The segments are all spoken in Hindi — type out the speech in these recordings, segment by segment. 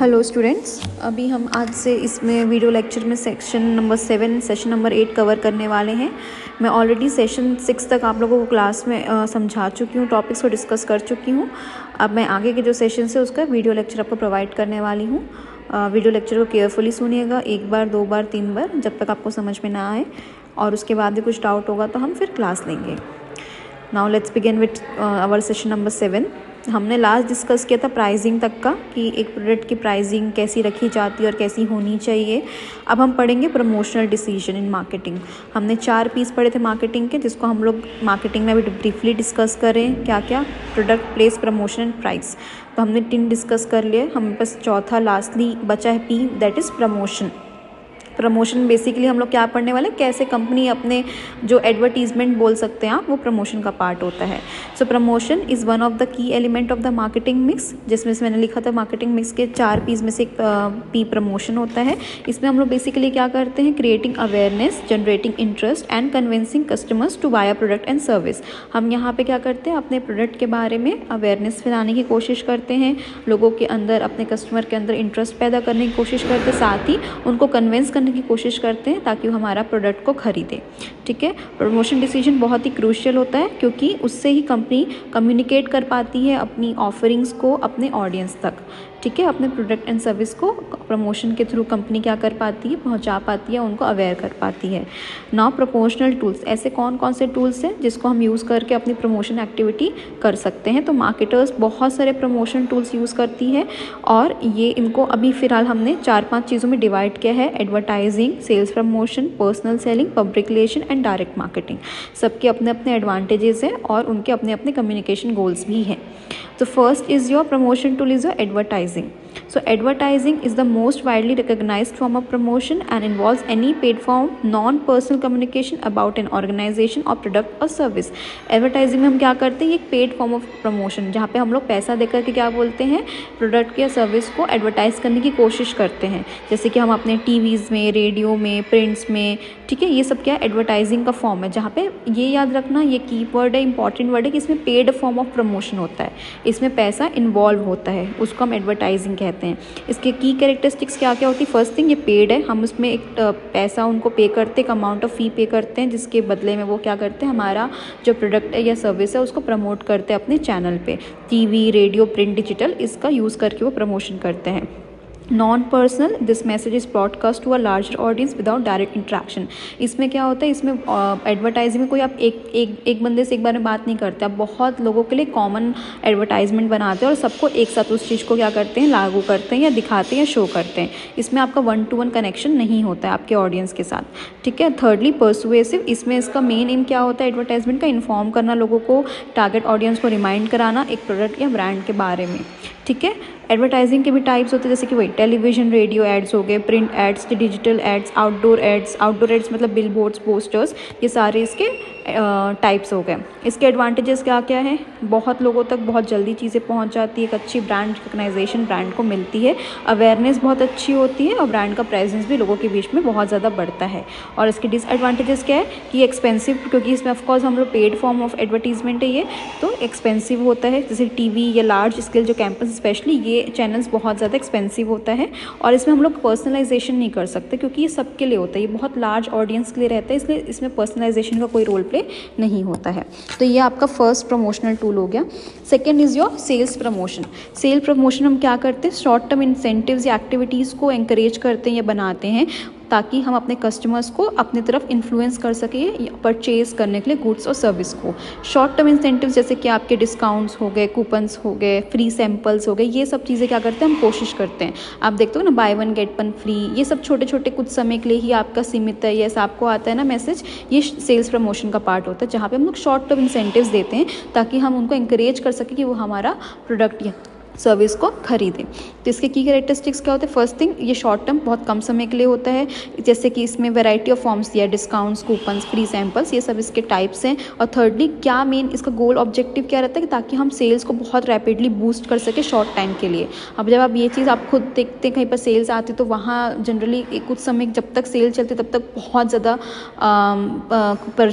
हेलो स्टूडेंट्स, अभी हम आज से इसमें वीडियो लेक्चर में section number 7 session number 8 cover करने वाले हैं। मैं ऑलरेडी सेशन 6 तक आप लोगों को क्लास में समझा चुकी हूँ, टॉपिक्स को डिस्कस कर चुकी हूँ। अब मैं आगे के जो सेशन है उसका वीडियो लेक्चर आपको प्रोवाइड करने वाली हूँ। वीडियो लेक्चर को केयरफुली सुनिएगा, 1 बार 2 बार 3 बार, जब तक आपको समझ में ना आए, और उसके बाद भी कुछ डाउट होगा तो हम फिर क्लास लेंगे। Now let's begin with our session number 7। हमने लास्ट डिस्कस किया था प्राइसिंग तक का, कि एक प्रोडक्ट की प्राइसिंग कैसी रखी जाती है और कैसी होनी चाहिए। अब हम पढ़ेंगे प्रमोशनल डिसीजन इन मार्केटिंग। हमने 4 पीस पढ़े थे मार्केटिंग के, जिसको हम लोग मार्केटिंग में अभी ब्रीफली डिस्कस करें। क्या क्या? Product, place, promotion and price. तो हमने 3 डिस्कस कर लिए, हमारे पास चौथा लास्टली बचा है P, that is promotion. Promotion basically हम लोग क्या पढ़ने वाले, कैसे कंपनी अपने जो एडवर्टीजमेंट बोल सकते हैं आप, वो प्रमोशन का पार्ट होता है। So promotion is one of the key element of the marketing mix, जिसमें से मैंने लिखा था मार्केटिंग मिक्स के 4 पीस में से एक पी प्रमोशन होता है। इसमें हम लोग बेसिकली क्या करते हैं, creating awareness, generating interest and convincing customers to buy a product and service. हम यहाँ पे क्या करते हैं, अपने प्रोडक्ट के बारे में अवेयरनेस फैलाने की कोशिश करते हैं, लोगों के अंदर, अपने कस्टमर के अंदर इंटरेस्ट पैदा करने की कोशिश करते हैं, साथ ही उनको कन्विंस करने की कोशिश करते हैं ताकि वो हमारा प्रोडक्ट को खरीदे। ठीक है, प्रमोशन डिसीजन बहुत ही क्रूशियल होता है, क्योंकि उससे ही कंपनी कम्युनिकेट कर पाती है अपनी ऑफरिंग्स को अपने ऑडियंस तक। ठीक है, अपने प्रोडक्ट एंड सर्विस को प्रमोशन के थ्रू कंपनी क्या कर पाती है, पहुंचा पाती है, उनको अवेयर कर पाती है। नाउ प्रमोशनल टूल्स, ऐसे कौन कौन से टूल्स हैं जिसको हम यूज़ करके अपनी प्रमोशन एक्टिविटी कर सकते हैं। तो मार्केटर्स बहुत सारे प्रमोशन टूल्स यूज़ करती है, और ये इनको अभी फ़िलहाल हमने 4-5 चीज़ों में डिवाइड किया है: advertising, sales promotion, personal selling, public relation and direct marketing. सबके अपने अपने एडवांटेजेस हैं और उनके अपने अपने कम्युनिकेशन गोल्स भी हैं। तो first is your promotion tool is your advertising. So advertising is the most widely recognized form of promotion and involves any paid form non-personal communication about an organization or product or service. Advertising में हम क्या करते हैं, ये एक पेड फॉर्म ऑफ प्रमोशन, जहाँ पे हम लोग पैसा देकर के क्या बोलते हैं, प्रोडक्ट या सर्विस को एडवर्टाइज करने की कोशिश करते हैं। जैसे कि हम अपने टीवीज़ में, रेडियो में, प्रिंट्स में, ठीक है, ये सब क्या एडवर्टाइजिंग का फॉर्म है। जहाँ पे ये याद रखना, ये की वर्ड है, इंपॉर्टेंट वर्ड है, कि इसमें पेड फॉर्म ऑफ प्रमोशन होता है, इसमें पैसा इन्वॉल्व होता है, उसको हम एडवर्टाइजिंग कहते हैं। इसके की कैरेक्टरिस्टिक्स क्या क्या होती है? फर्स्ट थिंग, ये पेड है, हम उसमें एक पैसा उनको पे करते, एक अमाउंट ऑफ फी पे करते हैं, जिसके बदले में वो क्या करते हैं, हमारा जो प्रोडक्ट है या सर्विस है उसको प्रमोट करते हैं अपने चैनल पे। टीवी, रेडियो, प्रिंट, डिजिटल, इसका यूज़ करके वो प्रमोशन करते हैं। Non personal, this message is broadcast to a larger audience without direct interaction. इसमें क्या होता है, इसमें एडवर्टाइजिंग में कोई आप एक बंदे से एक बार में बात नहीं करते, आप बहुत लोगों के लिए कॉमन एडवर्टाइजमेंट बनाते हैं और सबको एक साथ उस चीज़ को क्या करते हैं, लागू करते हैं या दिखाते हैं या शो करते हैं। इसमें आपका 1-to-1 कनेक्शन नहीं होता है आपके ऑडियंस के साथ। ठीक है, थर्डली पर्सुएसिव, इसमें इसका मेन एम क्या होता है एडवर्टाइजमेंट का, इन्फॉर्म करना लोगों को, टारगेट ऑडियंस को रिमाइंड कराना एक प्रोडक्ट या ब्रांड के बारे में। ठीक है, एडवर्टाइजिंग के भी टाइप्स होते हैं, जैसे कि वही टेलीविजन, रेडियो एड्स हो गए, print ads, digital ads, outdoor ads. Outdoor ads मतलब बिलबोर्ड्स, पोस्टर्स, ये सारे इसके टाइप्स हो गए। इसके एडवांटेजेस क्या क्या हैं? बहुत लोगों तक बहुत जल्दी चीज़ें पहुंच जाती है, एक अच्छी ब्रांड रिकग्नाइजेशन ब्रांड को मिलती है, अवेयरनेस बहुत अच्छी होती है, और ब्रांड का प्रेजेंस भी लोगों के बीच में बहुत ज़्यादा बढ़ता है। और इसके डिसएडवांटेजेस क्या है कि एक्सपेंसिव, क्योंकि इसमें ऑफकोर्स हम लोग पेड फॉर्म ऑफ एडवर्टीजमेंट है ये, तो एक्सपेंसिव होता है। जैसे टीवी या लार्ज स्केल जो कैंपस स्पेशली, ये चैनल्स बहुत ज़्यादा एक्सपेंसिव होता है, और इसमें हम लोग पर्सनलाइजेशन नहीं कर सकते, क्योंकि ये सबके लिए होता है, ये बहुत लार्ज ऑडियंस के लिए रहता है, इसलिए इसमें पर्सनलाइजेशन का कोई रोल प्ले नहीं होता है। तो ये आपका फर्स्ट प्रमोशनल टूल हो गया। Second is your sales promotion. Sale promotion हम क्या करते हैं, शॉर्ट टर्म इंसेंटिव्स या एक्टिविटीज़ को एंकरेज करते हैं या बनाते हैं, ताकि हम अपने कस्टमर्स को अपनी तरफ इन्फ्लुएंस कर सकें परचेज़ करने के लिए गुड्स और सर्विस को। शॉर्ट टर्म इंसेंटिव्स जैसे कि आपके डिस्काउंट्स हो गए, कूपन्स हो गए, फ्री सैम्पल्स हो गए, ये सब चीज़ें क्या करते हैं, हम कोशिश करते हैं। आप देखते हो ना, बाय 1 गेट 1 फ्री, ये सब छोटे छोटे कुछ समय के लिए ही आपका सीमित है, ये आपको आता है ना मैसेज, ये सेल्स प्रमोशन का पार्ट होता है, जहाँ पे हम लोग शॉर्ट टर्म इंसेंटिव्स देते हैं ताकि हम उनको इंकरेज कर सकें कि वो हमारा प्रोडक्ट या सर्विस को खरीदें। तो इसके की कैरेक्टरिस्टिक्स क्या होते हैं? फर्स्ट थिंग, ये शॉर्ट टर्म बहुत कम समय के लिए होता है, जैसे कि इसमें वैरायटी ऑफ फॉर्म्स दिया है, डिस्काउंट्स, कूपन्स, फ्री सैम्पल्स, ये सब इसके टाइप्स हैं। और थर्डली, क्या मेन इसका गोल ऑब्जेक्टिव क्या रहता है, कि ताकि हम सेल्स को बहुत रैपिडली बूस्ट कर सके शॉर्ट टाइम के लिए। अब जब आप ये चीज़ आप खुद देखते हैं, कहीं पर सेल्स आती तो वहाँ जनरली कुछ समय जब तक सेल चलती तब तक बहुत ज़्यादा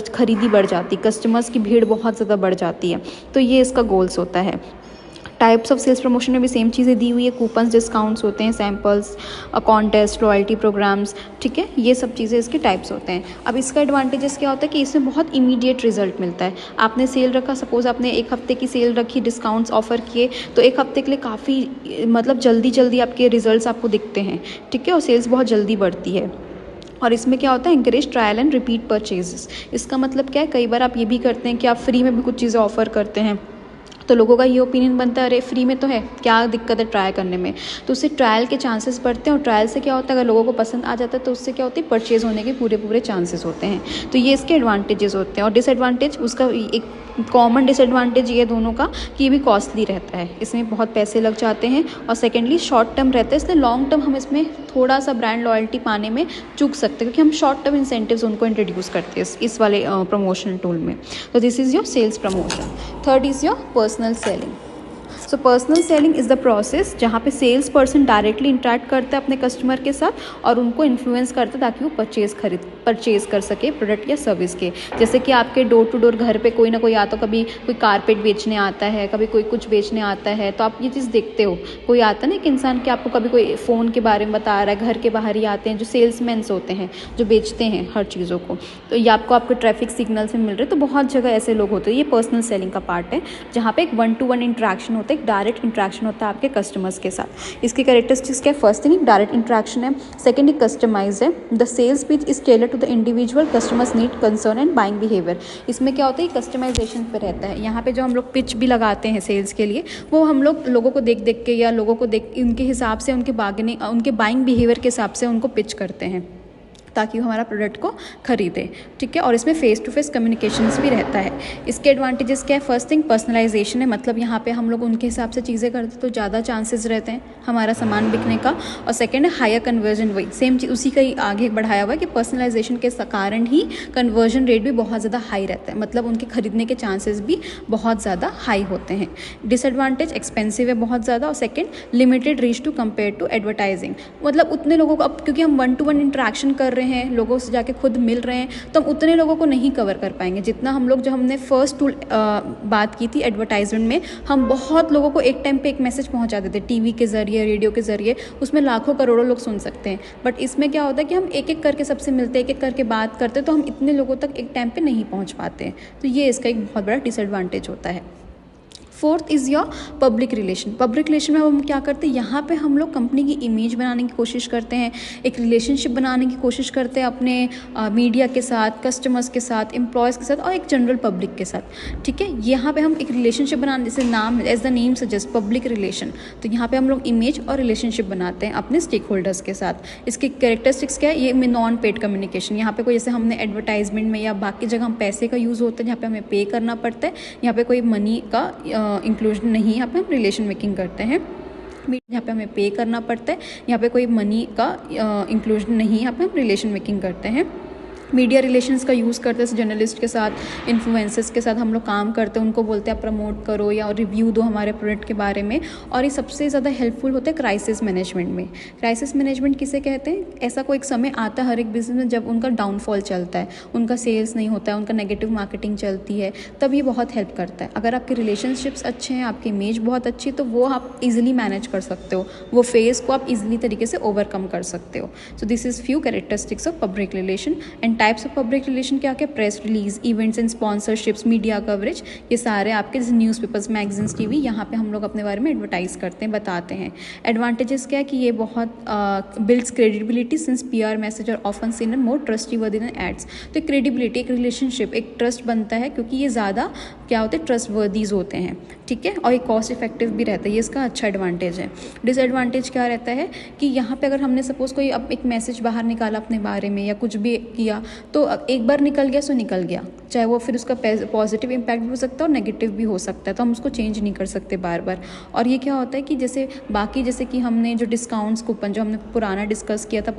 खरीदी बढ़ जाती, कस्टमर्स की भीड़ बहुत ज़्यादा बढ़ जाती है। तो ये इसका गोल्स होता है। टाइप्स ऑफ सेल्स प्रमोशन में भी सेम चीज़ें दी हुई है, कूपन्स, डिस्काउंट्स होते हैं, सैम्पल्स, कॉन्टेस्ट, लॉयल्टी प्रोग्राम्स, ठीक है, ये सब चीज़ें इसके टाइप्स होते हैं। अब इसका एडवांटेजेस क्या होता है कि इसमें बहुत इमीडिएट रिजल्ट मिलता है। आपने सेल रखा, सपोज आपने 1 हफ्ते की सेल रखी, डिस्काउंट्स ऑफर किए, तो 1 हफ्ते के लिए काफ़ी मतलब जल्दी आपके रिजल्ट्स आपको दिखते हैं, ठीक है, और सेल्स बहुत जल्दी बढ़ती है। और इसमें क्या होता है, encourage trial and repeat purchases. इसका मतलब क्या है, कई बार आप ये भी करते हैं कि आप फ्री में भी कुछ चीज़ें ऑफर करते हैं, तो लोगों का ये ओपिनियन बनता है अरे फ्री में तो है, क्या दिक्कत है ट्राई करने में, तो उससे ट्रायल के चांसेस बढ़ते हैं। और ट्रायल से क्या होता है, अगर लोगों को पसंद आ जाता है तो उससे क्या होती है, परचेज होने के पूरे चांसेस होते हैं। तो ये इसके एडवांटेजेस होते हैं। और डिसएडवांटेज, उसका एक कॉमन डिसएडवांटेज ये दोनों का कि ये भी कॉस्टली रहता है, इसमें बहुत पैसे लग जाते हैं। और सेकेंडली शॉर्ट टर्म रहता है, इसलिए लॉन्ग टर्म हम इसमें थोड़ा सा ब्रांड लॉयल्टी पाने में चूक सकते हैं, क्योंकि हम शॉर्ट टर्म इंसेंटिव्स उनको इंट्रोड्यूस करते हैं इस वाले प्रमोशन टूल में। तो this is your sales promotion. Third is your personal selling. So personal selling is the process जहाँ पे सेल्स पर्सन डायरेक्टली इंटरेक्ट करता है अपने कस्टमर के साथ और उनको इन्फ्लुएंस करता है ताकि वो परचेज़ कर सके प्रोडक्ट या सर्विस के। जैसे कि आपके डोर टू डोर घर पे कोई ना कोई आता, कभी कोई कारपेट बेचने आता है, कभी कोई कुछ बेचने आता है, तो आप ये चीज़ देखते हो। कोई आता ना, एक इंसान कि आपको कभी कोई फ़ोन के बारे में बता रहा है, घर के बाहर ही आते हैं जो सेल्समैन्स होते हैं जो बेचते हैं हर चीज़ों को, तो ये आपको ट्रैफिक सिग्नल से मिल रहे, तो बहुत जगह ऐसे लोग होते हैं। ये पर्सनल सेलिंग का पार्ट है जहाँ पे एक 1-to-1 इंट्रैक्शन होता है, एक डायरेक्ट इंट्रैक्शन होता है आपके कस्टमर्स के साथ। इसकी कैरेक्टरिस्टिक्स क्या है, फर्स्ट थिंग डायरेक्ट इंट्रैक्शन है, सेकंड एक कस्टमाइज है, the sales pitch is tailor to the individual customers need, concern and buying behaviour. इसमें क्या होता है, कस्टमाइजेशन पे रहता है। यहाँ पे जो हम लोग पिच भी लगाते हैं सेल्स के लिए, वो हम लोगों को देख के या लोगों को देख उनके हिसाब से, उनके बाइंग बिहेवियर के हिसाब से उनको पिच करते हैं ताकि वो हमारा प्रोडक्ट को खरीदे, ठीक है। और इसमें फेस टू फेस कम्युनिकेशंस भी रहता है। इसके एडवांटेजेस क्या है, फर्स्ट थिंग पर्सनलाइजेशन है, मतलब यहाँ पे हम लोग उनके हिसाब से चीज़ें करते तो ज़्यादा चांसेस रहते हैं हमारा सामान बिकने का। और सेकंड है हायर कन्वर्जन, वही सेम चीज़ उसी का ही आगे बढ़ाया हुआ है कि पर्सनलाइजेशन के कारण ही कन्वर्जन रेट भी बहुत ज़्यादा हाई रहता है, मतलब उनके खरीदने के चांसेस भी बहुत ज़्यादा हाई होते हैं। डिसएडवांटेज एक्सपेंसिव है बहुत ज़्यादा, और second limited reach to compare to advertising, मतलब उतने लोगों को, अब क्योंकि हम 1-to-1 इंट्रैक्शन कर रहे हैं, लोगों से जाके खुद मिल रहे हैं, तो हम उतने लोगों को नहीं कवर कर पाएंगे जितना हम लोग, जो हमने फर्स्ट टूल बात की थी एडवर्टाइजमेंट में, हम बहुत लोगों को एक टाइम पे एक मैसेज पहुंचा देते, टीवी के जरिए, रेडियो के जरिए, उसमें लाखों करोड़ों लोग सुन सकते हैं। बट इसमें क्या होता है कि हम एक एक करके सबसे मिलते, एक एक करके बात करते, तो हम इतने लोगों तक एक टाइम पे नहीं पहुंच पाते। तो ये इसका एक बहुत बड़ा डिसएडवांटेज होता है। Fourth is your public relation. Public relation में हम क्या करते हैं, यहाँ पे हम लोग कंपनी की इमेज बनाने की कोशिश करते हैं, एक रिलेशनशिप बनाने की कोशिश करते हैं अपने मीडिया के साथ, कस्टमर्स के साथ, एम्प्लॉयज़ के साथ और एक जनरल पब्लिक के साथ, ठीक है। यहाँ पे हम एक रिलेशनशिप बनाने, जैसे नाम as the name suggest public relation, तो यहाँ पे हम लोग इमेज और रिलेशनशिप बनाते हैं अपने स्टेक होल्डर्स के साथ। इसकी कैरेक्टरिस्टिक्स क्या है, ये नॉन पेड कम्युनिकेशन, यहाँ पे कोई, जैसे हमने एडवर्टाइजमेंट में या बाकी जगह हम पैसे का यूज़ होता है जहाँ पे हमें पे करना पड़ता है, यहाँ पे कोई मनी का इंक्लूजन नहीं, यहाँ पे हम रिलेशन मेकिंग करते हैं। यहाँ पे हमें पे करना पड़ता है, यहाँ पे कोई मनी का इंक्लूजन नहीं, यहाँ पे हम रिलेशन मेकिंग करते हैं। मीडिया रिलेशंस का यूज़ करते हैं, जर्नलिस्ट के साथ, इन्फ्लुएंसर्स के साथ हम लोग काम करते हैं, उनको बोलते हैं प्रमोट करो या रिव्यू दो हमारे प्रोडक्ट के बारे में। और ये सबसे ज़्यादा हेल्पफुल होता है क्राइसिस मैनेजमेंट में। क्राइसिस मैनेजमेंट किसे कहते हैं, ऐसा कोई एक समय आता है हर एक बिजनेस में जब उनका डाउनफॉल चलता है, उनका सेल्स नहीं होता है, उनका नेगेटिव मार्केटिंग चलती है, तब ये बहुत हेल्प करता है। अगर आपके रिलेशनशिप्स अच्छे हैं, आपकी इमेज बहुत अच्छी है, तो वो आप इजीली मैनेज कर सकते हो, वो फेज़ को आप इजीली तरीके से ओवरकम कर सकते हो। So this is few characteristics of public relation. And types of public relation क्या क्या, press release, events and sponsorships, media coverage, ये सारे आपके न्यूज़पेपर्स, मैगजीन्स, टीवी, यहाँ पे हम लोग अपने बारे में एडवर्टाइज करते हैं, बताते हैं। एडवांटेजेस क्या है कि ये बहुत builds credibility since PR message are often seen and more trustworthy than ads. तो क्रेडिबिलिटी, एक रिलेशनशिप, एक ट्रस्ट बनता है क्योंकि ये ज़्यादा क्या होते हैं, ट्रस्टवर्दीज होते हैं, ठीक है। और ये कॉस्ट इफेक्टिव भी रहता है, ये इसका अच्छा एडवांटेज है। डिसएडवांटेज क्या रहता है कि यहाँ पे अगर हमने सपोज कोई अब एक मैसेज बाहर निकाला अपने बारे में या कुछ भी किया, तो एक बार निकल गया सो निकल गया, चाहे वो फिर उसका पॉजिटिव इम्पैक्ट भी हो सकता है और नेगेटिव भी हो सकता है, तो हम उसको चेंज नहीं कर सकते बार बार। और ये क्या होता है कि जैसे कि हमने जो डिस्काउंट्स कूपन जो हमने पुराना डिस्कस किया था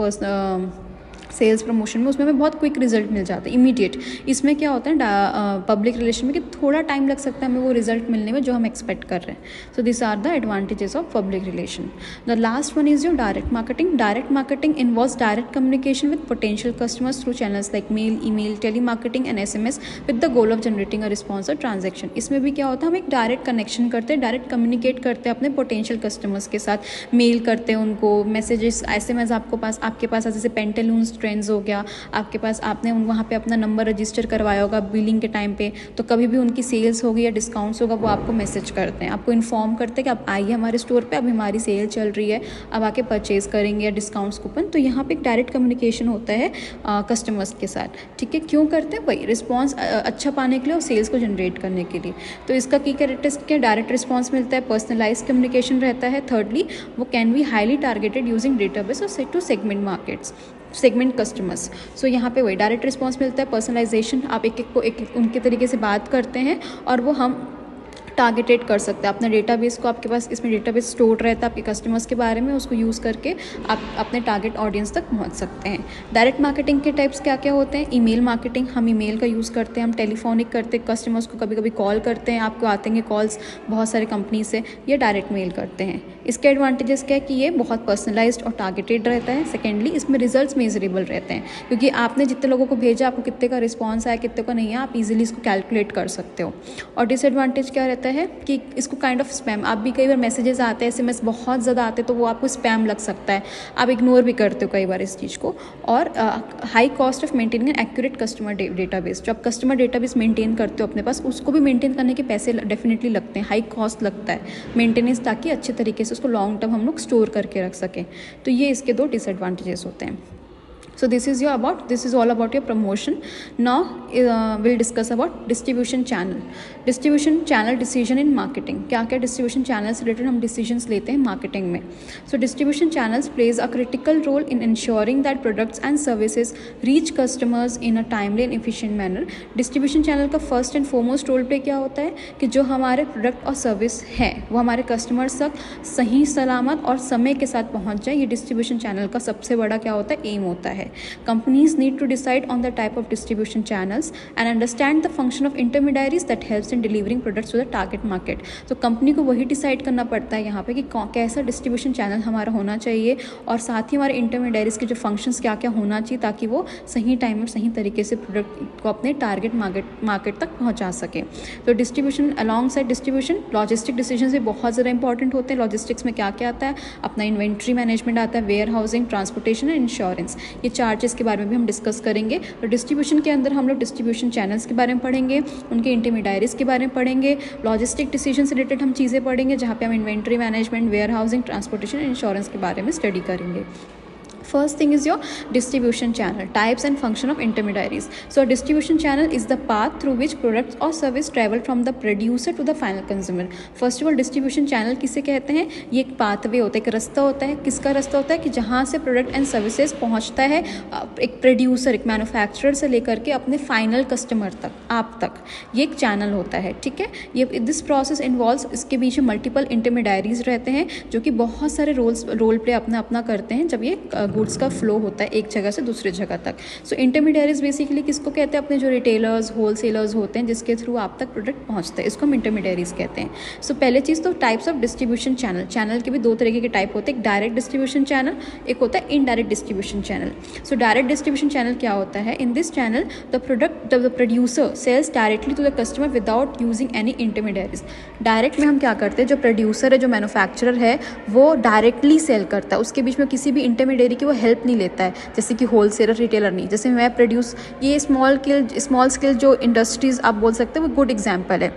सेल्स प्रमोशन में, उसमें हमें बहुत क्विक रिजल्ट मिल जाता है, इमीडिएट। इसमें क्या होता है पब्लिक रिलेशन में कि थोड़ा टाइम लग सकता है हमें वो रिजल्ट मिलने में जो हम एक्सपेक्ट कर रहे हैं। So this are the advantages of public relation. The last one is your direct marketing. Direct marketing involves direct communication with potential customers through channels like mail, email, telemarketing and SMS with the goal of generating a response और ट्रांजेक्शन। इसमें भी क्या होता है, हम एक डायरेक्ट कनेक्शन करते हैं, डायरेक्ट कम्युनिकेट करते हैं अपने पोटेंशियल कस्टमर्स के साथ, मेल करते हैं उनको, मैसेजेस, SMS आपके पास जैसे पेंटालून्स ट्रेंड्स हो गया, आपके पास आपने वहाँ पे अपना नंबर रजिस्टर करवाया होगा बिलिंग के टाइम पे, तो कभी भी उनकी सेल्स होगी या डिस्काउंट्स होगा वो आपको मैसेज करते हैं, आपको इन्फॉर्म करते हैं कि आप आइए हमारे स्टोर पे, अभी हमारी सेल चल रही है, अब आके परचेज़ करेंगे या डिस्काउंट्स कूपन। तो यहाँ पे एक डायरेक्ट कम्युनिकेशन होता है कस्टमर्स के साथ, ठीक है। क्यों करते हैं? वही रिस्पॉन्स अच्छा पाने के लिए और सेल्स को जनरेट करने के लिए। तो इसका की कैरेक्टरिस्टिक है, डायरेक्ट रिस्पॉन्स मिलता है, पर्सनलाइज कम्युनिकेशन रहता है। थर्डली वो can be highly targeted using database और set to segment markets, segment customers. So यहाँ पे वही डायरेक्ट रिस्पॉन्स मिलता है, पर्सनलाइजेशन, आप एक एक को एक उनके तरीके से बात करते हैं और वो हम टारगेटेड कर सकते हैं अपने डेटाबेस को। आपके पास इसमें डेटाबेस स्टोर रहता है आपके कस्टमर्स के बारे में, उसको यूज़ करके आप अपने टारगेट ऑडियंस तक पहुंच सकते हैं। डायरेक्ट मार्केटिंग के टाइप्स क्या क्या होते हैं? ईमेल मार्केटिंग, हम ईमेल का यूज़ करते हैं, हम टेलीफोनिक करते हैं, कस्टमर्स को कभी कभी कॉल करते हैं, आपको आते हैं कॉल्स बहुत सारे कंपनी से, या डायरेक्ट मेल करते हैं। इसके एडवांटेजेस क्या है कि ये बहुत पर्सनलाइज्ड और टारगेटेड रहता है। सेकेंडली इसमें रिजल्ट्स मेजरेबल रहते हैं, क्योंकि आपने जितने लोगों को भेजा आपको कितने का रिस्पॉन्स आया, कितने का नहीं है, आप इजीली इसको कैलकुलेट कर सकते हो। और डिसएडवांटेज क्या रहता है कि इसको काइंड ऑफ स्पैम, आप भी कई बार मैसेजेस आते हैं, SMS बहुत ज़्यादा आते हैं तो वो आपको स्पैम लग सकता है, आप इग्नोर भी करते हो कई बार इस चीज़ को। और high cost of maintaining an accurate customer database, जो आप कस्टमर डेटाबेस मेंटेन करते हो अपने पास, उसको भी मेंटेन करने के पैसे डेफिनेटली लगते हैं, हाई कॉस्ट लगता है मेंटेनेंस, ताकि अच्छे तरीके से उसको लॉन्ग टर्म हम लोग स्टोर करके रख सकें। तो ये इसके दो डिसएडवांटेजेस होते हैं। So this is all about your promotion. Now we'll discuss about distribution channel. Distribution channel decision in marketing. क्या क्या distribution channel से related हम decisions लेते हैं marketing में. So distribution channels plays a critical role in ensuring that products and services reach customers in a timely and efficient manner. Distribution channel का first and foremost role play क्या होता है कि जो हमारे product और service है वो हमारे customers तक सही सलामत और समय के साथ पहुँच जाए, ये distribution channel का सबसे बड़ा क्या होता है, aim होता है। Companies need to decide on the type of distribution channels and understand the function of intermediaries that helps in delivering products to the target market. तो कंपनी को वही डिसाइड करना पड़ता है यहाँ पे कि कैसा डिस्ट्रीब्यूशन चैनल हमारा होना चाहिए और साथ ही हमारे इंटरमीडियरीज के जो फंक्शंस क्या क्या होना चाहिए ताकि वो सही टाइम और सही तरीके से प्रोडक्ट को अपने टारगेट मार्केट तक पहुँचा सके। तो distribution along side distribution logistic decision भी बहुत ज़्यादा इंपॉर्टेंट होते हैं। लॉजिस्टिक्स में क्या क्या आता है? अपना इन्वेंट्री मैनेजमेंट आता है, warehousing, transportation and insurance, ये चार्जेस के बारे में भी हम डिस्कस करेंगे। तो डिस्ट्रीब्यूशन के अंदर हम लोग डिस्ट्रीब्यूशन चैनल्स के बारे में पढ़ेंगे, उनके इंटरमीडियरीज के बारे में पढ़ेंगे, लॉजिस्टिक डिसीजन से रिलेटेड हम चीज़ें पढ़ेंगे जहाँ पे हम inventory management, warehousing, transportation, insurance के बारे में स्टडी करेंगे। First thing is your distribution channel, types and function of intermediaries. So a distribution channel is the path through which products or service travel from the producer to the final consumer. First of all, distribution channel किसे कहते हैं? ये एक पाथवे होता है, एक रास्ता होता है। किसका रास्ता होता है? कि जहाँ से प्रोडक्ट एंड सर्विसेज पहुँचता है एक प्रोड्यूसर, एक मैन्युफैक्चरर से लेकर के अपने फाइनल कस्टमर तक, आप तक, ये एक चैनल होता है, ठीक है। ये दिस प्रोसेस इन्वॉल्व्स, इसके बीच में मल्टीपल इंटरमीडियरीज रहते हैं जो कि बहुत सारे रोल प्ले अपना करते हैं जब ये गुड्स का फ्लो होता है एक जगह से दूसरी जगह तक। सो इंटरमीडियरीज बेसिकली किसको कहते हैं? अपने जो रिटेलर्स, होलसेलर्स होते हैं जिसके थ्रू आप तक प्रोडक्ट पहुंचते हैं, इसको हम इंटरमीडियरीज कहते हैं। सो पहले चीज़ तो types of distribution channel, channel के भी दो तरीके के टाइप होते हैं, एक डायरेक्ट डिस्ट्रीब्यूशन चैनल, एक होता है indirect distribution channel. So direct distribution channel क्या होता है? In this channel the producer sells directly to the customer without using any intermediaries. Direct में हम क्या करते हैं, जो प्रोड्यूसर है, जो मैन्युफैक्चरर है, वो डायरेक्टली सेल करता है, उसके बीच में किसी भी इंटरमीडियरी की वो हेल्प नहीं लेता है, जैसे कि होलसेलर, रिटेलर नहीं। जैसे मैं प्रोड्यूस, ये स्मॉल स्केल जो इंडस्ट्रीज़ आप बोल सकते हैं वो गुड एग्जांपल है,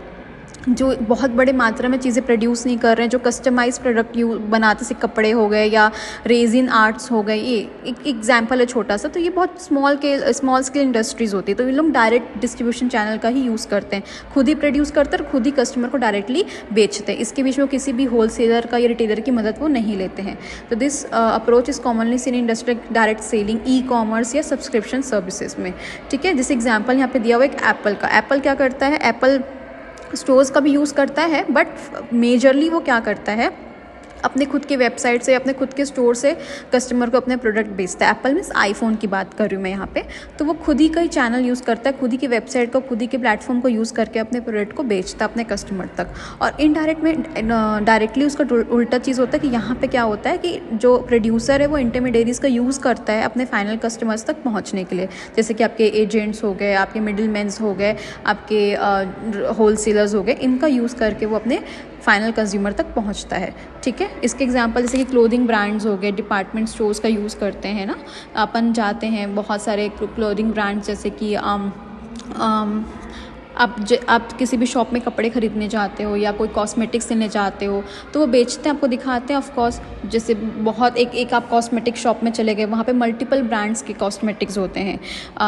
जो बहुत बड़े मात्रा में चीज़ें प्रोड्यूस नहीं कर रहे हैं, जो कस्टमाइज प्रोडक्ट बनाते से कपड़े हो गए या रेजिन आर्ट्स हो गए, ये एक एग्जांपल है छोटा सा। तो ये बहुत स्मॉल स्केल इंडस्ट्रीज़ होती है, तो ये लोग डायरेक्ट डिस्ट्रीब्यूशन चैनल का ही यूज़ करते हैं, खुद ही प्रोड्यूस करते हैं और खुद ही कस्टमर को डायरेक्टली बेचते हैं। इसके बीच में किसी भी होलसेलर का या रिटेलर की मदद वो नहीं लेते हैं। तो this approach is commonly seen in industry direct selling, e commerce या सब्सक्रिप्शन सर्विसेज में, ठीक है। जैसे एग्जाम्पल यहाँ पे दिया हुआ एक एप्पल का। एप्पल क्या करता है? एप्पल स्टोर्स का भी यूज़ करता है, बट मेजरली वो क्या करता है अपने खुद के वेबसाइट से, अपने खुद के स्टोर से कस्टमर को अपने प्रोडक्ट बेचता है। एप्पल मीन्स आईफोन की बात कर रही हूँ मैं यहाँ पे। तो वो खुद ही का ही चैनल यूज़ करता है, खुद ही की वेबसाइट को, खुद ही के प्लेटफॉर्म को यूज़ करके अपने प्रोडक्ट को बेचता है अपने कस्टमर तक। और इनडायरेक्ट में डायरेक्टली उसका उल्टा चीज़ होता है कि यहाँ पे क्या होता है कि जो प्रोड्यूसर है वो इंटरमीडियरीज़ का यूज़ करता है अपने फाइनल कस्टमर्स तक पहुँचने के लिए, जैसे कि आपके एजेंट्स हो गए, आपके मिडिल मैन्स हो गए, आपके होलसेलर्स हो गए, इनका यूज़ करके वो अपने फाइनल कंज्यूमर तक पहुंचता है। ठीक है, इसके एग्जांपल जैसे कि क्लोथिंग ब्रांड्स हो गए, डिपार्टमेंट स्टोर्स का यूज़ करते हैं ना, अपन जाते हैं बहुत सारे क्लोथिंग ब्रांड्स जैसे कि आप किसी भी शॉप में कपड़े खरीदने जाते हो या कोई कॉस्मेटिक्स लेने जाते हो तो वो बेचते हैं, आपको दिखाते हैं। ऑफ कोर्स जैसे बहुत एक आप कॉस्मेटिक शॉप में चले गए, वहाँ पे मल्टीपल ब्रांड्स के कॉस्मेटिक्स होते हैं,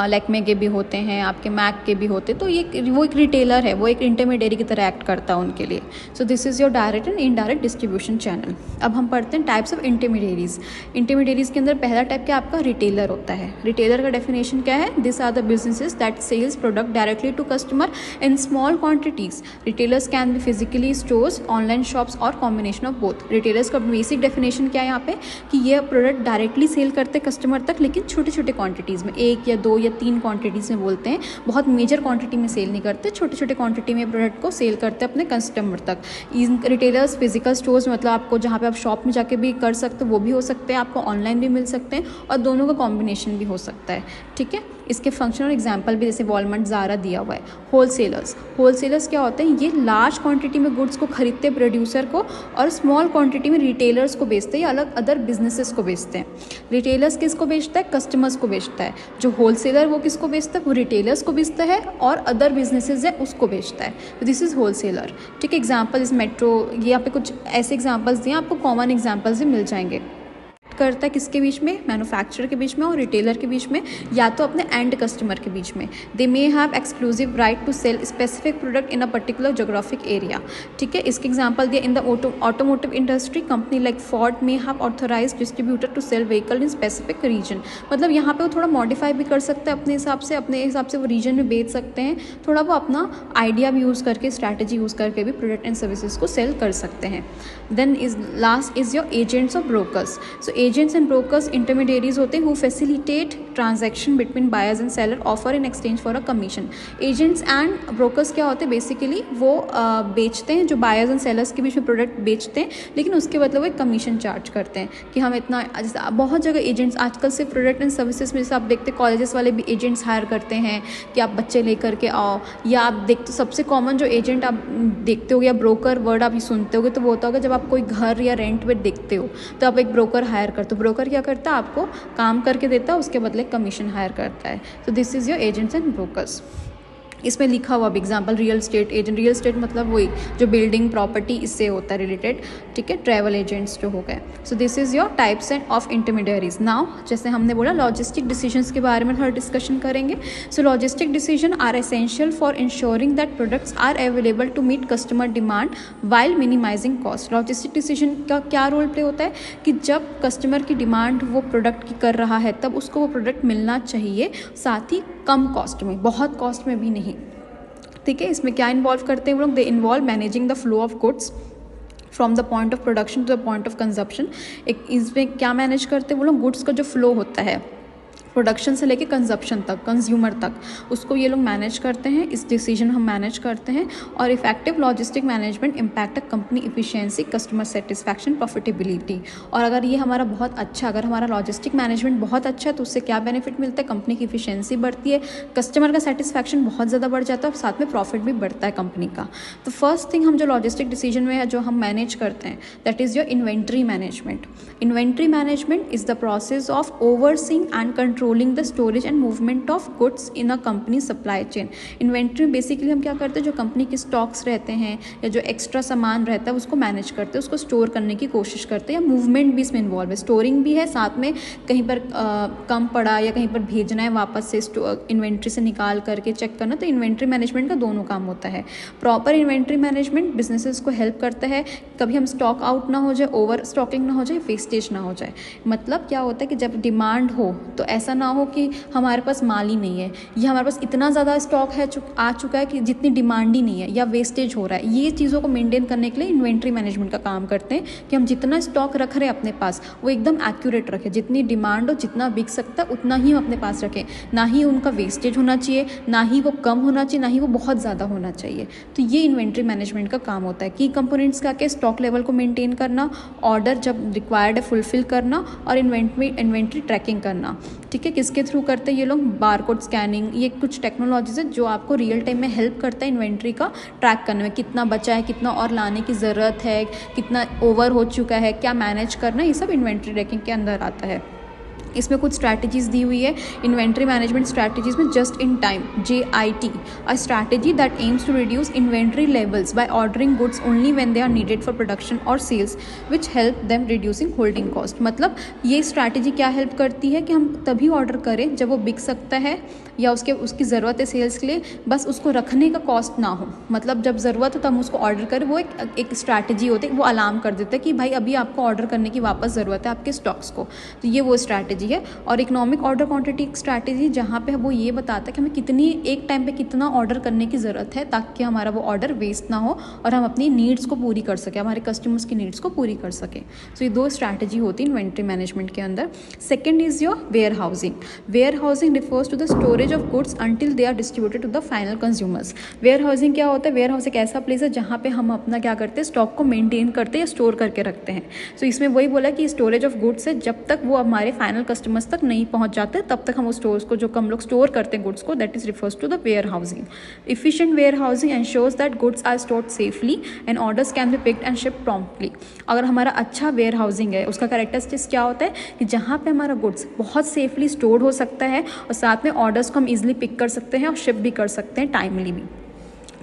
लैक्मे के भी होते हैं, आपके मैक के भी होते हैं। तो वो एक रिटेलर है, वो एक इंटरमीडियरी की तरह एक्ट करता है उनके लिए। So this is your direct and indirect distribution channel. अब हम पढ़ते हैं टाइप्स ऑफ इंटरमीडियरीज। इंटरमीडियरीज के अंदर पहला टाइप क्या आपका रिटेलर होता है। रिटेलर का डेफिनेशन क्या है? This are the businesses that sells product directly to customer in small quantities. Retailers can be physically stores, online shops और combination of both. Retailers का बेसिक डेफिनेशन क्या है यहाँ पे कि ये प्रोडक्ट डायरेक्टली सेल करते हैं कस्टमर तक, लेकिन छोटे छोटे क्वांटिटीज़ में, 1 या 2 या 3 क्वांटिटीज़ में बोलते हैं, बहुत मेजर क्वांटिटी में सेल नहीं करते, छोटे छोटे क्वांटिटी में प्रोडक्ट को सेल करते हैं अपने कस्टमर तक। इन रिटेलर्स फिजिकल स्टोर्स मतलब आपको जहाँ पे आप शॉप में जाके भी कर सकते हो वो भी हो सकते हैं, आपको ऑनलाइन भी मिल सकते हैं और दोनों का कॉम्बिनेशन भी हो सकता है। ठीक है, इसके फंक्शन और एग्जाम्पल भी जैसे वॉलमार्ट, ज़ारा दिया हुआ है। होलसेलर्स क्या होते हैं? ये लार्ज क्वांटिटी में गुड्स को खरीदते हैं प्रोड्यूसर को और स्मॉल क्वांटिटी में रिटेलर्स को बेचते हैं या अलग अदर बिजनेसेस को बेचते हैं। रिटेलर्स किसको बेचता है? कस्टमर्स को बेचता है। जो होलसेलर वो किसको बेचता है? वो रिटेलर्स को बेचता है और अदर बिजनेसेस है उसको बेचता है। तो दिस इज होलसेलर। ठीक है, एग्जाम्पल इस मेट्रो, ये यहाँ पे कुछ ऐसे एग्जाम्पल्स दिए, आपको कॉमन एग्जाम्पल्स भी मिल जाएंगे। करता है किसके बीच में? मैन्युफैक्चरर के बीच में और रिटेलर के बीच में, या तो अपने एंड कस्टमर के बीच में। They may have exclusive right to sell specific product in a particular geographic area. ठीक है, इसके एग्जांपल दिया in the automotive industry, company like Ford may have authorised distributor to sell vehicle in specific region. मतलब यहाँ पे वो थोड़ा मॉडिफाई भी कर सकते हैं अपने हिसाब से वो रीजन में बेच सकते हैं, थोड़ा वो अपना आइडिया भी यूज़ करके, स्ट्रैटेजी यूज़ करके भी प्रोडक्ट एंड सर्विसेज को सेल कर सकते हैं। Then last is your agents और brokers. So agents and brokers intermediaries होते हैं who facilitate transaction between buyers and seller, offer in exchange for a commission. Agents and brokers क्या होते हैं? बेसिकली वो बेचते हैं, जो बायर्स एंड सेलर्स के बीच में प्रोडक्ट बेचते हैं, लेकिन उसके बदले वो एक कमीशन चार्ज करते हैं कि हम इतना। बहुत जगह एजेंट्स आजकल से प्रोडक्ट एंड सर्विसेज में, जैसे आप देखते कॉलेजेस वाले भी एजेंट्स हायर करते हैं कि आप बच्चे लेकर के आओ, या आप देखते सबसे कॉमन जो एजेंट आप देखते हो या ब्रोकर वर्ड आप सुनते होगे तो वो होता होगा जब आप कोई घर या रेंट पे देखते हो तो आप एक ब्रोकर हायर करते हो। ब्रोकर क्या करता है? आपको काम करके देता है, उसके बदले कमीशन हायर करता है। तो this is your agents and brokers. इसमें लिखा हुआ example real estate agent. Real estate मतलब वही जो बिल्डिंग प्रॉपर्टी इससे होता है रिलेटेड। ठीक है, ट्रैवल एजेंट्स जो हो गए। सो this is your types end of intermediaries. Now जैसे हमने बोला लॉजिस्टिक डिसीजंस के बारे में थोड़ा डिस्कशन करेंगे। So logistic decision are essential for ensuring that products are available to meet customer demand while minimising cost. Logistic decision का क्या रोल प्ले होता है कि जब कस्टमर की डिमांड वो प्रोडक्ट की कर रहा है तब उसको वो प्रोडक्ट मिलना चाहिए, साथ ही कम कॉस्ट में, बहुत कॉस्ट में भी नहीं। ठीक है, इसमें क्या इन्वॉल्व करते हैं वो लोग? They involve managing the flow of goods from the point of production to the point of consumption. एक इसमें क्या मैनेज करते हैं वो लोग? गुड्स का जो फ्लो होता है प्रोडक्शन से लेके कंजप्शन तक, कंज्यूमर तक, उसको ये लोग मैनेज करते हैं। इस डिसीजन हम मैनेज करते हैं। और effective logistic management impact a company efficiency, customer satisfaction, profitability. और अगर ये हमारा बहुत अच्छा, अगर हमारा लॉजिस्टिक मैनेजमेंट बहुत अच्छा है तो उससे क्या बेनिफिट मिलता है? कंपनी की इफिशिएंसी बढ़ती है, कस्टमर का सेटिस्फैक्शन बहुत ज़्यादा बढ़ जाता है और साथ में प्रॉफिट भी बढ़ता है कंपनी का। तो फर्स्ट थिंग हम जो लॉजिस्टिक डिसीजन में जो हम मैनेज करते हैं that is your inventory management. Inventory management is the process of overseeing and controlling the storage and movement of goods in a company supply chain. Inventory में बेसिकली हम क्या करते हैं? जो कंपनी के स्टॉक्स रहते हैं या जो एक्स्ट्रा सामान रहता है उसको मैनेज करते हैं, उसको स्टोर करने की कोशिश करते हैं। या मूवमेंट भी इसमें इन्वॉल्व है, स्टोरिंग भी है, साथ में कहीं पर कम पड़ा या कहीं पर भेजना है वापस से इन्वेंट्री से निकाल करके चेक करना। तो इन्वेंट्री मैनेजमेंट का दोनों काम होता है। प्रॉपर इन्वेंट्री मैनेजमेंट बिजनेसेस को हेल्प करता है, कभी हम स्टॉक आउट ना हो जाए, ओवर स्टॉकिंग ना हो जाए, वेस्टेज ना हो जाए। मतलब क्या होता है कि जब डिमांड हो तो ऐसा ऐसा ना हो कि हमारे पास माल ही नहीं है, या हमारे पास इतना ज़्यादा स्टॉक है आ चुका है कि जितनी डिमांड ही नहीं है, या वेस्टेज हो रहा है। ये चीज़ों को मेंटेन करने के लिए इन्वेंट्री मैनेजमेंट का काम करते हैं कि हम जितना स्टॉक रख रहे हैं अपने पास वो एकदम एक्यूरेट रखें, जितनी डिमांड हो, जितना बिक सकता है उतना ही हम अपने पास रखें, ना ही उनका वेस्टेज होना चाहिए, ना ही वो कम होना चाहिए, ना ही वो बहुत ज़्यादा होना चाहिए। तो ये इन्वेंट्री मैनेजमेंट का काम होता है। की कंपोनेंट्स का क्या, स्टॉक लेवल को मेंटेन करना, ऑर्डर जब रिक्वायर्ड है फुलफिल करना, और इन्वेंट्री ट्रैकिंग करना। ठीक है, किसके थ्रू करते हैं ये लोग? Barcode scanning. ये कुछ टेक्नोलॉजीज है जो आपको रियल टाइम में हेल्प करता है इन्वेंट्री का ट्रैक करने में, कितना बचा है, कितना और लाने की ज़रूरत है, कितना ओवर हो चुका है, क्या मैनेज करना है, ये सब इन्वेंट्री ट्रैकिंग के अंदर आता है। इसमें कुछ स्ट्रैटेजीज दी हुई है इन्वेंट्री मैनेजमेंट स्ट्रैटेजीज में। Just in time, JIT, a strategy that aims to reduce inventory levels by ordering goods only when they are needed for production और sales which help them reducing holding cost. मतलब ये स्ट्रैटेजी क्या हेल्प करती है कि हम तभी ऑर्डर करें जब वो बिक सकता है या उसकी ज़रूरत है सेल्स के लिए, बस उसको रखने का कॉस्ट ना हो। मतलब जब ज़रूरत हो तब हम उसको ऑर्डर करें। वो एक स्ट्रैटेजी होती है, वो अलार्म कर देता है कि भाई अभी आपको ऑर्डर करने की वापस ज़रूरत है आपके स्टॉक्स को। तो ये वो स्ट्रैटेजी है। और इकोनॉमिक ऑर्डर क्वांटिटी स्ट्रैटेजी जहाँ पे वो ये बताता है कि हमें कितनी एक टाइम पे कितना ऑर्डर करने की ज़रूरत है ताकि हमारा वो ऑर्डर वेस्ट ना हो और हम अपनी नीड्स को पूरी कर सकें, हमारे कस्टमर्स की नीड्स को पूरी कर सकें। सो ये दो स्ट्रैटेजी होती है इन्वेंट्री मैनेजमेंट के अंदर। Second is your warehousing. Warehousing refers to the storage of goods until they are distributed to the final consumers. Warehousing क्या होता है? वेयर हाउस एक ऐसा प्लेस है जहाँ पे हम अपना क्या करते हैं, स्टॉक को मेंटेन करते हैं या स्टोर करके रखते हैं। सो इसमें वही बोला कि स्टोरेज ऑफ गुड्स है, जब तक वो हमारे फाइनल कस्टमर्स तक नहीं पहुंच जाते तब तक हम उस स्टोर्स को, जो हम लोग स्टोर करते हैं गुड्स को, that is refers to the warehousing. Efficient warehousing ensures that goods are stored safely and orders can be picked and shipped promptly. अगर हमारा अच्छा वेयर हाउसिंग है, उसका कैरेक्टरिस्टिक्स क्या होता है कि जहाँ पे हमारा गुड्स बहुत सेफली स्टोर हो सकता है और साथ में ऑर्डर्स को हम इजिली पिक कर सकते हैं और शिप भी कर सकते हैं टाइमली भी।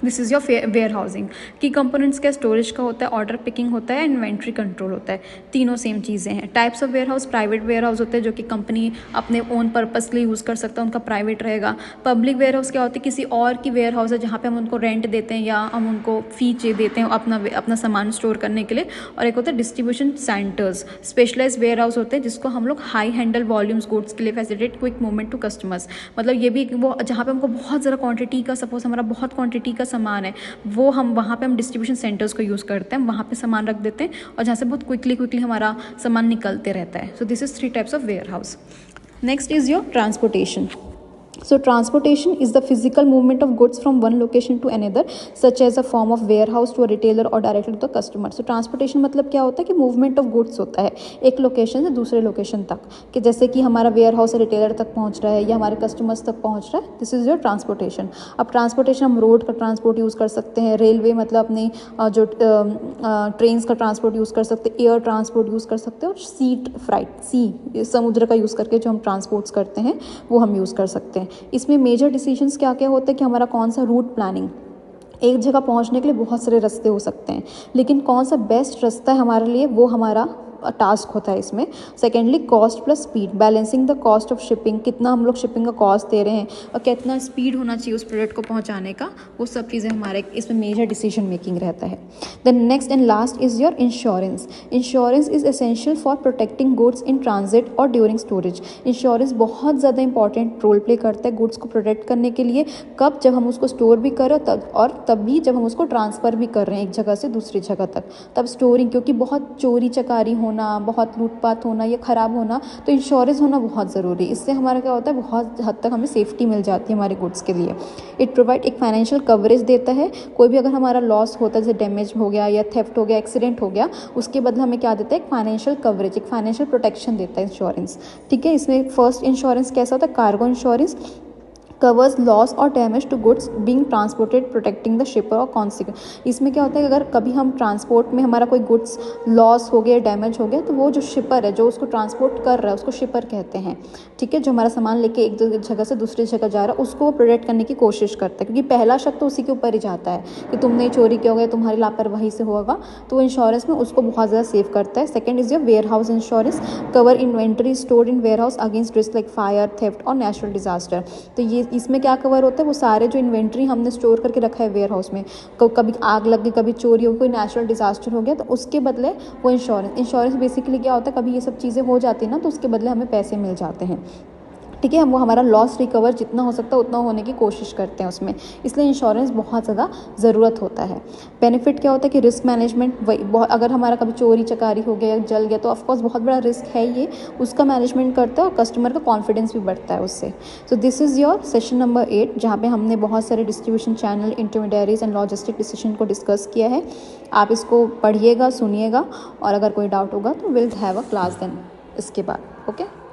This is your warehousing. Key components क्या? स्टोरेज का होता है, ऑर्डर पिकिंग होता है, इन्वेंट्री कंट्रोल होता है। तीनों सेम चीज़ें हैं। Types of warehouse, private warehouse होते हैं जो कि कंपनी अपने ओन पर्पस के लिए यूज़ कर सकता है, उनका प्राइवेट रहेगा। पब्लिक वेयर हाउस क्या होती है? किसी और की वेयर हाउस है जहाँ पे हम उनको रेंट देते हैं या हम उनको फी देते हैं अपना सामान स्टोर करने के लिए। और एक होता है distribution centres, specialize warehouse होते हैं जिसको हम लोग हाई हैंडल वॉल्यूम्स गुड्स के लिए facilitate quick movement to customers. मतलब ये भी वो जहाँ पे हमको बहुत ज़्यादा क्वांटिटी का, सपोज हमारा बहुत क्वांटिटी का सामान है, वो हम वहाँ पे हम डिस्ट्रीब्यूशन सेंटर्स को यूज़ करते हैं, वहाँ पे सामान रख देते हैं और जहाँ से बहुत क्विकली हमारा सामान निकलते रहता है। So this is 3 types of warehouse. Next is your transportation. So transportation is the physical movement of goods from one location to another, such as a form of warehouse to a retailer or directly to the customer. So transportation मतलब क्या होता है कि movement of goods होता है एक लोकेशन से दूसरे लोकेशन तक, कि जैसे कि हमारा वेयर हाउस रिटेलर तक पहुंच रहा है या हमारे कस्टमर्स तक पहुंच रहा है। This is your transportation. अब ट्रांसपोर्टेशन हम रोड का ट्रांसपोर्ट यूज़ कर सकते हैं, रेलवे मतलब अपने जो ट्रेन्स का ट्रांसपोर्ट यूज़ कर सकते हैं, एयर ट्रांसपोर्ट यूज़ कर सकते हैं, और सी समुद्र का यूज़ करके जो हम ट्रांसपोर्ट्स करते हैं वो हम यूज़ कर सकते हैं। इसमें मेजर डिसीजंस क्या क्या होते हैं कि हमारा कौन सा रूट प्लानिंग, एक जगह पहुंचने के लिए बहुत सारे रास्ते हो सकते हैं, लेकिन कौन सा बेस्ट रास्ता है हमारे लिए वो हमारा टास्क होता है इसमें। Secondly cost plus speed, balancing the cost of shipping, कितना हम लोग शिपिंग का कॉस्ट दे रहे हैं और कितना स्पीड होना चाहिए उस प्रोडक्ट को पहुंचाने का, वो सब चीज़ें हमारे इसमें मेजर डिसीजन मेकिंग रहता है। Then next and last is your insurance. Insurance is essential for protecting goods in transit और ड्यूरिंग स्टोरेज। इंश्योरेंस बहुत ज़्यादा इंपॉर्टेंट रोल प्ले करता है गुड्स को प्रोटेक्ट करने के लिए, कब? जब हम उसको स्टोर भी कर रहे हो तभी जब हम उसको ट्रांसफ़र भी कर रहे हैं एक जगह से दूसरी जगह तक, तब स्टोरिंग, क्योंकि बहुत चोरी चकारी होना, बहुत लूटपाट होना या ख़राब होना, तो इंश्योरेंस होना बहुत ज़रूरी है। इससे हमारा क्या होता है, बहुत हद तक हमें सेफ्टी मिल जाती है हमारे गुड्स के लिए। इट प्रोवाइड एक फाइनेंशियल कवरेज देता है, कोई भी अगर हमारा लॉस होता है, जैसे डैमेज हो गया या थेफ्ट हो गया, एक्सीडेंट हो गया, उसके बदले हमें क्या देता है, एक फाइनेंशियल कवरेज, एक फाइनेंशियल प्रोटेक्शन देता है इंश्योरेंस। ठीक है, इसमें फर्स्ट इंश्योरेंस कैसा होता है? कार्गो इंश्योरेंस कवर्स लॉस और damage to goods being transported protecting the shipper और कॉन्सिक्वेंस। इसमें क्या होता है कि अगर कभी हम ट्रांसपोर्ट में हमारा कोई गुड्स लॉस हो गया, डैमेज हो गया, तो वो जो शिपर है जो उसको ट्रांसपोर्ट कर रहा है उसको शिपर कहते हैं। ठीक है, जो हमारा सामान लेके एक जगह से दूसरी जगह जा रहा है उसको वो प्रोटेक्ट करने की कोशिश करता है, क्योंकि पहला शक तो उसी के ऊपर ही जाता है कि तुमने चोरी किया होगा, तुम्हारी लापरवाही से होगा, तो वो इंश्योरेंस में उसको बहुत ज़्यादा सेव करता है। Second is your warehouse insurance, cover inventory stored in warehouse against risk like fire, theft और नेचुरल डिजास्टर। तो ये इसमें क्या कवर होता है, वो सारे जो इन्वेंट्री हमने स्टोर करके रखा है वेयर हाउस में, कभी आग लग गई, कभी चोरी हो गई, कोई नेचुरल डिजास्टर हो गया, तो उसके बदले वो इंश्योरेंस बेसिकली क्या होता है, कभी ये सब चीज़ें हो जाती है ना, तो उसके बदले हमें पैसे मिल जाते हैं। ठीक है। वो हमारा लॉस रिकवर जितना हो सकता है उतना होने की कोशिश करते हैं उसमें, इसलिए इंश्योरेंस बहुत ज़्यादा ज़रूरत होता है। बेनिफिट क्या होता है कि रिस्क मैनेजमेंट, वही बहुत, अगर हमारा कभी चोरी चकारी हो गया या जल गया तो ऑफकोर्स बहुत बड़ा रिस्क है ये, उसका मैनेजमेंट करता है और कस्टमर का कॉन्फिडेंस भी बढ़ता है उससे। So this is your session number 8, जहाँ पे हमने बहुत सारे distribution channel, intermediaries and logistic decision को डिस्कस किया है। आप इसको पढ़िएगा, सुनिएगा, और अगर कोई डाउट होगा तो will have a class then इसके बाद। ओके।